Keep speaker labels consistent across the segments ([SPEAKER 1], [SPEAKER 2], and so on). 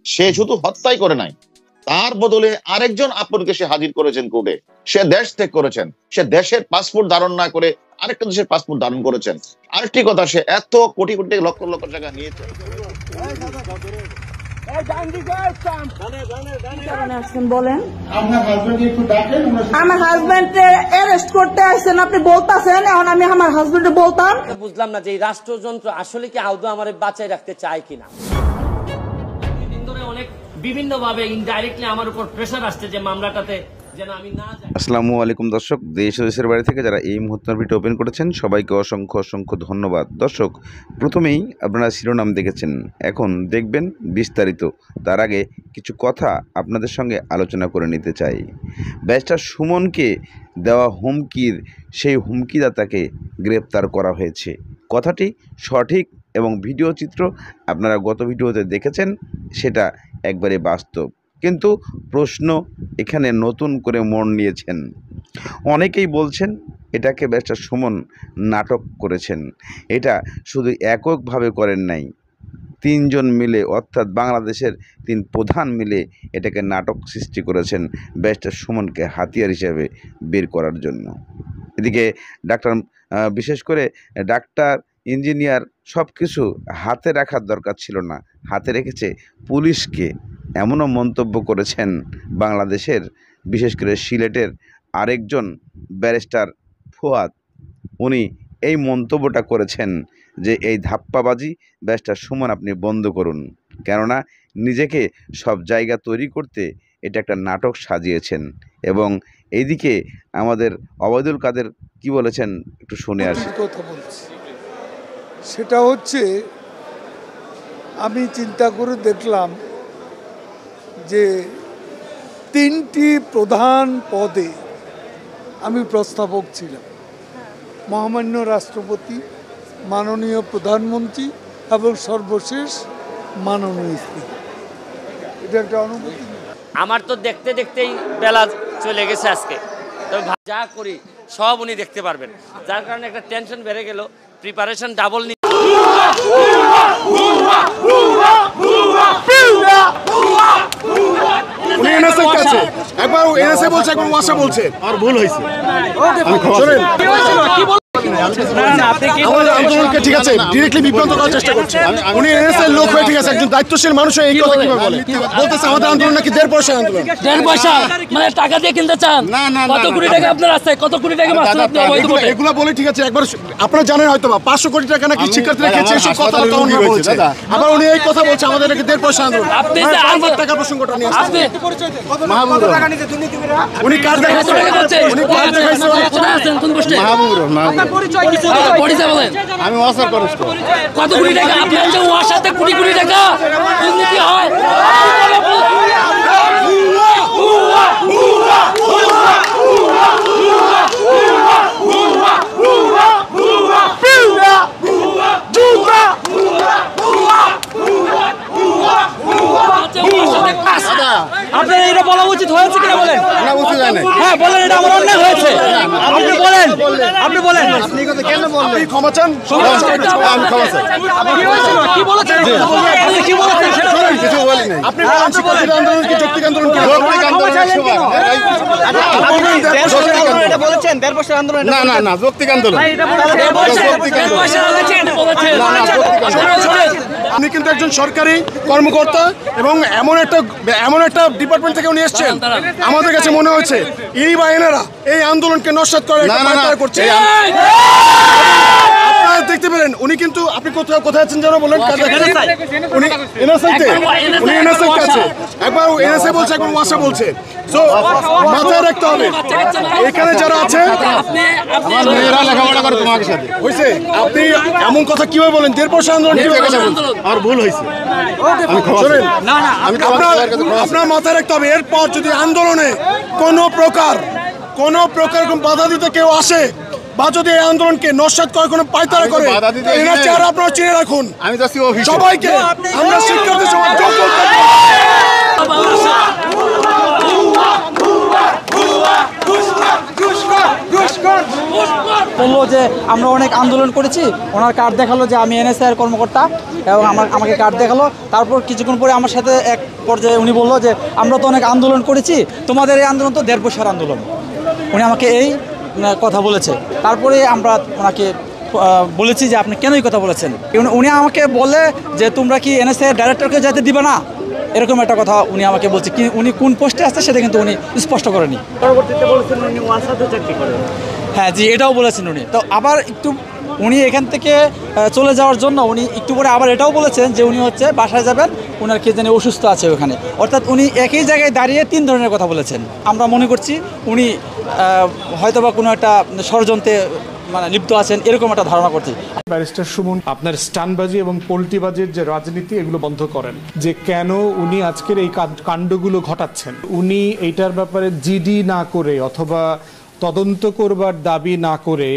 [SPEAKER 1] সে শুধু হত্যাই করে নাই, তার বদলে আরেকজন আপনকে সে হাজির করেছেন কোর্টে। সে দেশ ত্যাগ করেছেন, সে দেশের পাসপোর্ট ধারণ না করে আরেকটা দেশের পাসপোর্ট ধারণ করেছেন। আরেকটি কথা, সে এত কোটি কোটি লক্ষ লক্ষ টাকা নিয়েছে।
[SPEAKER 2] আমার হাজবেন্ডকে অ্যারেস্ট করতে আসছেন, আপনি বলতেছেন এখন আমি আমার হাজবেন্ডে বলতাম।
[SPEAKER 3] বুঝলাম না যে এই রাষ্ট্রযন্ত্র আসলে কি আদৌ আমার বাঁচায় রাখতে চায় কিনা। অনেক বিভিন্ন ভাবে ইনডাইরেক্টলি আমার উপর প্রেসার আসছে যে মামলাটাতে যেন আমি না যাই।
[SPEAKER 4] আসসালামু আলাইকুম দর্শক, দেশ ও দেশের বাইরে থেকে যারা এই মুহূর্তে ভিডিও ওপেন করেছেন সবাইকে অসংখ্য অসংখ্য ধন্যবাদ। দর্শক, প্রথমেই আপনারা শিরোনাম দেখেছেন, এখন দেখবেন বিস্তারিত। তার আগে কিছু কথা আপনাদের সঙ্গে আলোচনা করে নিতে চাই। ব্যারিস্টার সুমনকে দেওয়া হুমকির সেই হুমকিদাতাকে গ্রেপ্তার করা হয়েছে। কথাটি সঠিক এবং ভিডিও চিত্র আপনারা গত ভিডিওতে দেখেছেন, সেটা একবারে বাস্তব। কিন্তু প্রশ্ন এখানে নতুন করে মোড় নিয়েছেন। অনেকেই বলছেন এটাকে ব্যারিস্টার সুমন নাটক করেছেন। এটা শুধু এককভাবে করেন নাই, তিনজন মিলে, অর্থাৎ বাংলাদেশের তিন প্রধান মিলে এটাকে নাটক সৃষ্টি করেছেন ব্যারিস্টার সুমনকে হাতিয়ার হিসেবে বের করার জন্য। এদিকে ডাক্তার, বিশেষ করে ডাক্তার, ইঞ্জিনিয়ার সব কিছু হাতে রাখার দরকার ছিল না, হাতে রেখেছে পুলিশকে। এমনও মন্তব্য করেছেন বাংলাদেশের, বিশেষ করে সিলেটের আরেকজন ব্যারিস্টার ফুয়াদ। উনি এই মন্তব্যটা করেছেন যে এই ধাপ্পাবাজি ব্যারিস্টার সুমন আপনি বন্ধ করুন, কেননা নিজেকে সব জায়গা তৈরি করতে এটা একটা নাটক সাজিয়েছেন। এবং এইদিকে আমাদের ওবায়দুল কাদের কি বলেছেন একটু শুনে আসি।
[SPEAKER 5] কথা বলছি সেটা হচ্ছে, আমি চিন্তা করে দেখলাম যে তিনটি প্রধান পদে আমি প্রস্তাবক ছিলাম, মহামান্য রাষ্ট্রপতি, মাননীয় প্রধানমন্ত্রী এবং সর্বশেষ মাননীয় স্পিকার। এটা একটা অনুভূতি।
[SPEAKER 3] আমার তো দেখতে দেখতেই বেলা চলে গেছে আজকে, তবে যা করি সব উনি দেখতে পারবেন, যার কারণে একটা টেনশন বেড়ে গেল, প্রিপারেশন ডাবল নি।
[SPEAKER 6] উনি এনএসএ কাছে একবার এনএসএ বলছে, একবার ওয়াসা বলছে, আর ভুল হয়েছে। শুনেন, আন্দোলনকে ঠিক আছে ডিরেক্টলি বিভ্রান্ত করার চেষ্টা করছে। উনি এনএসএ লোক হয়ে, ঠিক আছে, একজন দায়িত্বশীল মানুষ এই কথা কিভাবে বলে? বলতেছে আমাদের আন্দোলন নাকি 1.5 পয়সা আন্দোলন।
[SPEAKER 3] 1.5 পয়সা মানে টাকা দিয়ে কিনতে চান? কত কোটি টাকা আপনার আছে? কত কোটি টাকা মাসুল আপনি অবৈধ ভোটে?
[SPEAKER 6] এগুলো বলে, ঠিক আছে, একবার আপনারা জানেন হয়তো বা 500 কোটি টাকা নাকি শিক্ষার্থী রেখেছে, এসব কথা উনি বলছে। আবার উনি এই কথা বলছে আমাদের নাকি 1.5 পয়সা আন্দোলন। আপনি যে আমার টাকা প্রসঙ্গটা নিয়ে আসছেন, মাহবুব টাকা নিতে দুর্নীতিবিরা উনি কার দেখাইছে? উনি কার দেখাইছে?
[SPEAKER 3] আছেন কোন পোস্টে?
[SPEAKER 6] মাহবুব আপনার
[SPEAKER 3] পরিচয় বলেন।
[SPEAKER 6] আমি ওয়াসার করেছি।
[SPEAKER 3] কত কোটি টাকা আপনার যে ওয়াসাতে কোটি কোটি টাকা দুর্নীতি হয়? আপনার এটা বলা উচিত হয়েছে কিনা বলেন?
[SPEAKER 6] না, উচিত হয় না।
[SPEAKER 3] হ্যাঁ বলেন, এটা আমার অন্যায় হয়েছে। আপনি বলেন, আপনি বলেন।
[SPEAKER 6] কেন বললেন? আপনি ক্ষমা চান? আমি ক্ষমা চাই।
[SPEAKER 3] কি বলেছেন? কি বলেছেন?
[SPEAKER 6] কিছু বলি নাই। আপনি বলেন শিক্ষার্থীর আন্দোলন কি যৌক্তিক আন্দোলন? কি যৌক্তিক আন্দোলনের সময় এটা বলেছেন 1.5 পয়সা আন্দোলন? না না না, যৌক্তিক আন্দোলন। আপনি কিন্তু একজন সরকারি কর্মকর্তা এবং এমন একটা ডিপার্টমেন্ট থেকে উনি এসেছেন, আমাদের কাছে মনে হয়েছে এই বা এনারা এই আন্দোলনকে নস্যাৎ করে করছে। আপনারা দেখতে পেলেন উনি কিন্তু, আপনি কোথায় আছেন যেন বলেন? উনি এনএসএ কাছে একবার এনএসএ বলছে, একবার ওয়াসা বলছে। সো মাথায় রাখতে হবে এখানে যারা আছে, লেখাপড়া করে তোমার সাথে হয়েছে, আপনি এমন কথা কিভাবে বলেন? 1.5 পয়সা আন্দোলন কিভাবে বলেন? আর ভুল হয়েছে। আপনার মাথায় রাখতে হবে, এরপর যদি আন্দোলনে কোনো প্রকার বাধা দিতে কেউ আসে বা যদি এই আন্দোলনকে নস্যাৎ করে কোনো পায়তারা করে, এনার চেহারা আপনারা চিনে রাখুন। আমি সবাইকে, আমরা শিক্ষার্থী সমাজ
[SPEAKER 2] বললো যে
[SPEAKER 7] আমরা অনেক আন্দোলন করেছি, ওনার কার্ড দেখালো যে আমি এনএসআই কর্মকর্তা এবং আমাকে কার্ড দেখালো। তারপর কিছুক্ষণ পরে আমার সাথে এক পর্যায়ে উনি বললো যে আমরা তো অনেক আন্দোলন করেছি, তোমাদের এই আন্দোলন তো 1.5 বছর আন্দোলন। উনি আমাকে এই কথা বলেছে। তারপরে আমরা ওনাকে বলেছি যে আপনি কেন এই কথা বলেছেন। উনি আমাকে বলে যে তোমরা কি এনএসআই ডাইরেক্টরকে যেতে দিবে না, এরকম একটা কথা উনি আমাকে বলছে। কি উনি কোন পোস্টে আসছে সেটা কিন্তু উনি স্পষ্ট করেনি।
[SPEAKER 3] পরবর্তীতে বলেছেন উনি ওয়াসাতে চাকরি করেন।
[SPEAKER 7] হ্যাঁ জি, এটাও বলেছেন উনি। তো আবার একটু উনি এখান থেকে চলে যাওয়ার জন্য উনি একটু পরে আবার এটাও বলেছেন যে উনি হচ্ছে বাসায় যাবেন, ওনার কে জানি অসুস্থ আছে ওখানে। অর্থাৎ উনি একই জায়গায় দাঁড়িয়ে 3 ধরনের কথা বলেছেন। আমরা মনে করছি উনি হয়তোবা কোনো একটা ষড়যন্ত্রে লিপ্ত আছেন, এরকম একটা ধারণা করছি।
[SPEAKER 8] ব্যারিস্টার সুমন আপনার স্টানবাজি এবং পোল্টিবাজির যে রাজনীতি এগুলো বন্ধ করেন, যে কেন উনি আজকের এই কাণ্ডগুলো ঘটাচ্ছেন। উনি এইটার ব্যাপারে জিডি না করে অথবা তদন্ত করবার দাবি না করে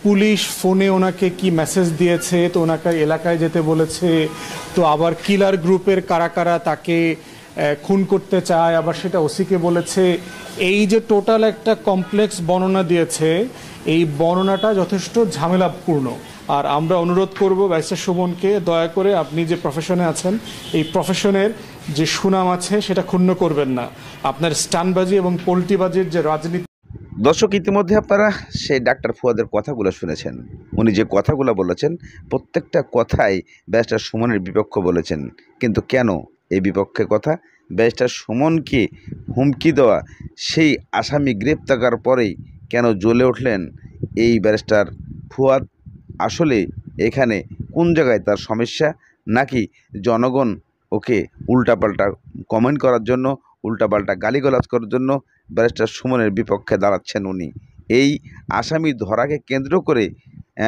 [SPEAKER 8] পুলিশ ফোনে ওনাকে কি মেসেজ দিয়েছে, তো ওনাকে এলাকায় যেতে বলেছে, তো আবার কিলার গ্রুপের কারা কারা তাকে খুন করতে চায়, আবার সেটা ওসিকে বলেছে। এই যে টোটাল একটা কমপ্লেক্স বর্ণনা দিয়েছে, এই বর্ণনাটা যথেষ্ট ঝামেলাপূর্ণ। আর আমরা অনুরোধ করব ব্যারিস্টার সুমনকে, দয়া করে আপনি যে প্রফেশনে আছেন, এই প্রফেশনের যে সুনাম আছে সেটা ক্ষুণ্ণ করবেন না। আপনার স্টানবাজি এবং পোল্টিবাজির যে রাজনীতি।
[SPEAKER 4] দর্শক, ইতিমধ্যে আপনারা সেই ডাক্তার ফুয়াদের কথাগুলো শুনেছেন। উনি যে কথাগুলো বলেছেন প্রত্যেকটা কথাই ব্যারিস্টার সুমনের বিপক্ষ বলেছেন। কিন্তু কেন এই বিপক্ষে কথা? ব্যারিস্টার সুমনকে হুমকি দেওয়া সেই আসামি গ্রেপ্তার করার পরেই কেন জ্বলে উঠলেন এই ব্যারিস্টার ফুয়াদ? আসলে এখানে কোন জায়গায় তার সমস্যা, নাকি জনগণ ওকে উল্টাপাল্টা কমেন্ট করার জন্য, উল্টাপাল্টা গালিগালাজ করার জন্য ব্যারিস্টার সুমনের বিপক্ষে দাঁড়াচ্ছেন উনি? এই আসামি ধরাকে কেন্দ্র করে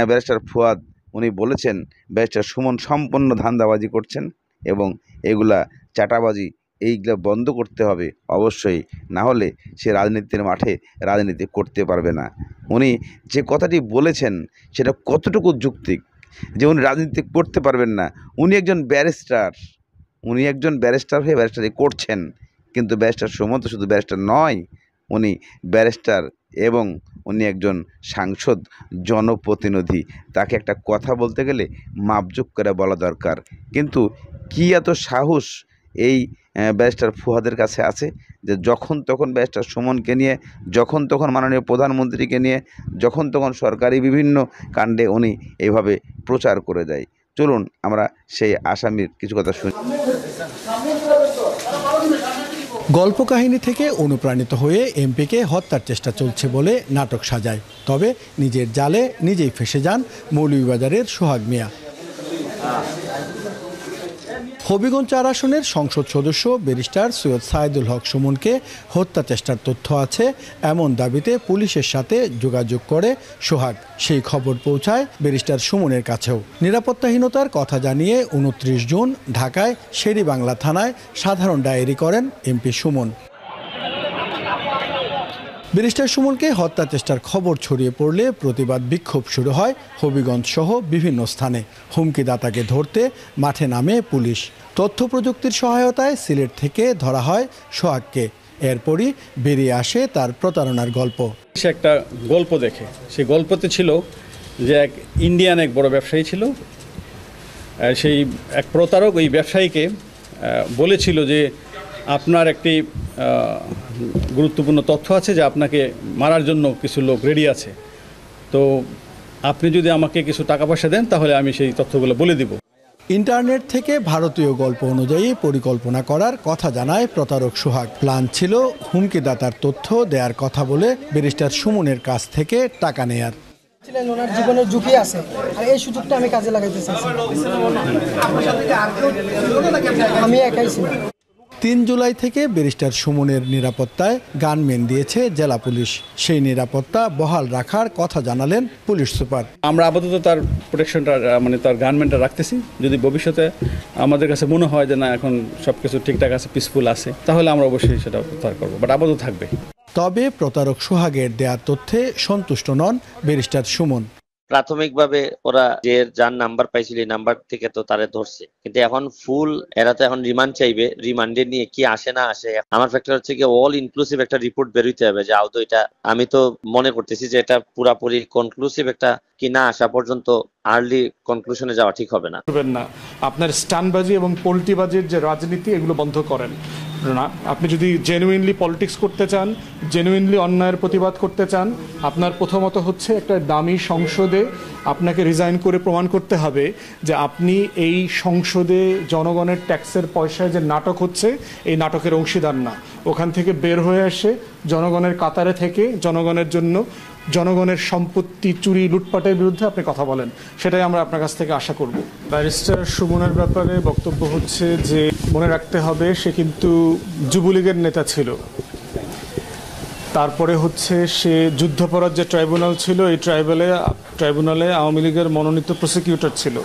[SPEAKER 4] ব্যারিস্টার ফুয়াদ উনি বলেছেন ব্যারিস্টার সুমন সম্পূর্ণ ধান্দাবাজি করছেন এবং এগুলা চাটাবাজি, এইগুলো বন্ধ করতে হবে অবশ্যই, না হলে সে রাজনীতির মাঠে রাজনীতি করতে পারবে না। উনি যে কথাটি বলেছেন সেটা কতটুকু যৌক্তিক যে উনি রাজনীতি করতে পারবেন না? উনি একজন ব্যারিস্টার হয়ে ব্যারিস্টারি করছেন। কিন্তু ব্যারিস্টার সুমন তো শুধু ব্যারিস্টার নয়, উনি ব্যারিস্টার এবং উনি একজন সাংসদ, জনপ্রতিনিধি। তাকে একটা কথা বলতে গেলে মাপজোক করে বলা দরকার। কিন্তু কি এত সাহস এই ব্যারিস্টার ফুয়াদের কাছে আছে যে যখন তখন ব্যারিস্টার সুমনকে নিয়ে, যখন তখন মাননীয় প্রধানমন্ত্রীকে নিয়ে, যখন তখন সরকারি বিভিন্ন কাণ্ডে উনি এইভাবে প্রচার করে দেয়। চলুন আমরা সেই আসামির কিছু কথা শুনি।
[SPEAKER 9] গল্প কাহিনী থেকে অনুপ্রাণিত হয়ে এমপিকে হত্যার চেষ্টা চলছে বলে নাটক সাজায়, তবে নিজের জালে নিজেই ফেঁসে যান মৌলভীবাজারের সোহাগ মিয়া। হবিগঞ্জ 4 আসনের সংসদ সদস্য ব্যারিস্টার সৈয়দ সাইদুল হক সুমনকে হত্যা চেষ্টার তথ্য আছে এমন দাবিতে পুলিশের সাথে যোগাযোগ করে সোহাগ। সেই খবর পৌঁছায় ব্যারিস্টার সুমনের কাছেও। নিরাপত্তাহীনতার কথা জানিয়ে 29 জুন ঢাকায় শেরেবাংলা থানায় সাধারণ ডায়েরি করেন এমপি সুমন। ব্যারিস্টার সুমনকে হত্যা চেষ্টার খবর ছড়িয়ে পড়লে প্রতিবাদ বিক্ষোভ শুরু হয় হবিগঞ্জ সহ বিভিন্ন স্থানে। হুমকিদাতাকে ধরতে মাঠে নামে পুলিশ। তথ্য প্রযুক্তির সহায়তায় সিলেট থেকে ধরা হয় সোহাগকে। এরপরই বেরিয়ে আসে তার প্রতারণার গল্প।
[SPEAKER 10] সে একটা গল্প দেখে, সেই গল্পতে ছিল যে এক ইন্ডিয়ান এক বড় ব্যবসায়ী ছিল, সেই এক প্রতারক ওই ব্যবসায়ীকে বলেছিল যে আপনার একটি গুরুত্বপূর্ণ তথ্য আছে যে আপনাকে মারার জন্য কিছু লোক রেডি আছে, তো আপনি যদি আমাকে কিছু টাকা পয়সা দেন তাহলে আমি সেই তথ্যগুলো বলে দিব।
[SPEAKER 9] ইন্টারনেট থেকে ভারতীয় গল্প অনুযায়ী পরিকল্পনা করার কথা জানায় প্রতারক সোহাগ। প্ল্যান ছিল হুমকিদাতার তথ্য দেওয়ার কথা বলে ব্যারিস্টার সুমনের কাছ থেকে টাকা নেয়ার।
[SPEAKER 11] ওনার জীবনের ঝুঁকি আছে আর এই সুযোগটা আমি কাজে লাগাইতে চাইছি। আমি একাই ছিলাম।
[SPEAKER 9] 3 জুলাই থেকে ব্যারিস্টার সুমনের নিরাপত্তায় গানম্যান দিয়েছে জেলা পুলিশ। সেই নিরাপত্তা বহাল রাখার কথা জানালেন পুলিশ সুপার।
[SPEAKER 10] আমরা আপাতত তার প্রোটেকশনটা তার গানম্যানটা রাখতেছি। যদি ভবিষ্যতে আমাদের কাছে মনে হয় যে না এখন সব কিছু ঠিকঠাক আছে, পিসফুল আছে, তাহলে আমরা অবশ্যই সেটা প্রত্যাহার করবো, বাট আপাতত থাকবে।
[SPEAKER 9] তবে প্রতারক সোহাগের দেয়া তথ্যে সন্তুষ্ট নন ব্যারিস্টার সুমন।
[SPEAKER 3] প্রাথমিকভাবে ওরা যে যার নাম্বার পাইছিল এই নাম্বার থেকে তো তারে ধরছে, কিন্তু এখন ফুল এরা তো এখন রিমান্ড চাইবে, রিমান্ডে নিয়ে কি আসে না আসে। আমার ফ্যাক্টর হচ্ছে কি অল ইনক্লুসিভ একটা রিপোর্ট বেরোইতে হবে যে আদৌ এটা, আমি তো মনে করতেছি যে এটা পুরাপুরি কনক্লুসিভ একটা কি না আসা পর্যন্ত আর্লি কনক্লুশনে যাওয়া ঠিক হবে না।
[SPEAKER 8] আপনার স্টানবাজি এবং পোল্টিবাজির যে রাজনীতি এগুলো বন্ধ করেন না। আপনি যদি জেনুইনলি পলিটিক্স করতে চান, জেনুইনলি অন্যায়ের প্রতিবাদ করতে চান, আপনার প্রথমত হচ্ছে একটা দামি সংসদে আপনাকে রিজাইন করে প্রমাণ করতে হবে যে আপনি এই সংসদে জনগণের ট্যাক্সের পয়সায় যে নাটক হচ্ছে এই নাটকের অংশীদার না। ওখান থেকে বের হয়ে এসে জনগণের কাতারে থেকে জনগণের জন্য জনগণের সম্পত্তি চুরি লুটপাটের বিরুদ্ধে আপনি কথা বলেন, সেটাই আমরা আপনার কাছ থেকে আশা করব। ব্যারিস্টার সুমনের ব্যাপারে বক্তব্য হচ্ছে যে মনে রাখতে হবে সে কিন্তু যুবলীগের নেতা ছিল, তারপরে হচ্ছে সে যুদ্ধাপরাধ যে ট্রাইব্যুনাল ছিল এই ট্রাইব্যুনালে আওয়ামী লীগের মনোনীত প্রসিকিউটর ছিল।